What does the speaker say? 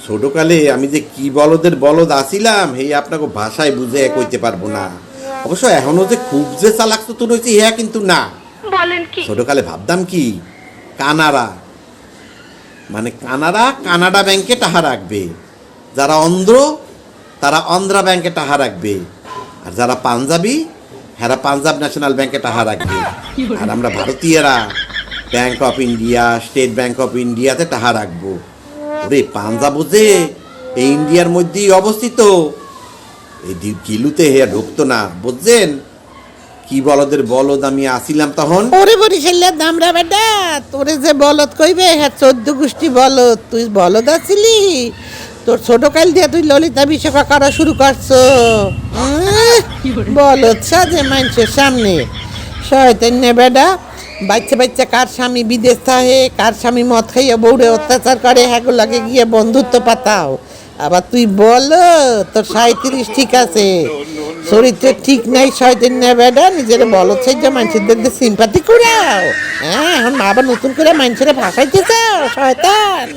ছোটকালে আমি যে কি বলদের বলদ আছিলাম এই আপনাকে ভাষায় বুঝে কইতে পারবো না। অবশ্য এখনো যে খুব যে চালাক চতুর হয়েছে ইহা কিন্তু না। বলেন কি? ছোটকালে ভাবতাম কি কানাড়া, মানে কানাড়া কানাডা ব্যাংকে টাকা রাখবে, যারা অন্ধ্র তারা অন্ধ্রা ব্যাংকে টাকা রাখবে, আর যারা পাঞ্জাবি হেরা পাঞ্জাব ন্যাশনাল ব্যাংকে টাকা রাখবে, আর আমরা ভারতীয়রা bank of India, state bank of ইন্ডিয়াতে টাকা রাখবো। ওরে পাঞ্জাবও যে এই ইন্ডিয়ার মধ্যেই অবস্থিত, এই গিলুতে হে ঢুকতো না, বুঝছেন? কি বলদের বলদ আমি আসিলাম তখন। ওরে বরিশালের দামরা বেটা, তোরে যে বলদ কইবে হ্যাঁ 14 গোষ্ঠী বলদ, তুই বলদ আছিলি? তোর ছোট কাল দিয়ে তুই ললিতা বিশাখা করা শুরু করছো। বলদ সাজে মানুষের সামনে শয়তান নে বেটা। বাচ্চা বাচ্চা কার স্বামী বিদেশ থাকে, কার স্বামী মদ খাইয়া বউরে অত্যাচার করে, হ্যাগুলাকে গিয়ে বন্ধুত্ব পাতাও। আবার তুই বল তোর 37 ঠিক আছে, চরিত্র ঠিক নাই শয়তান নে বেটা। নিজের বলদ সাইজা মানুষের দেখতে সিম্পাতি করাও। হ্যাঁ এখন আবার নতুন করে মানুষের ভাসাইতে চাও শয়তান।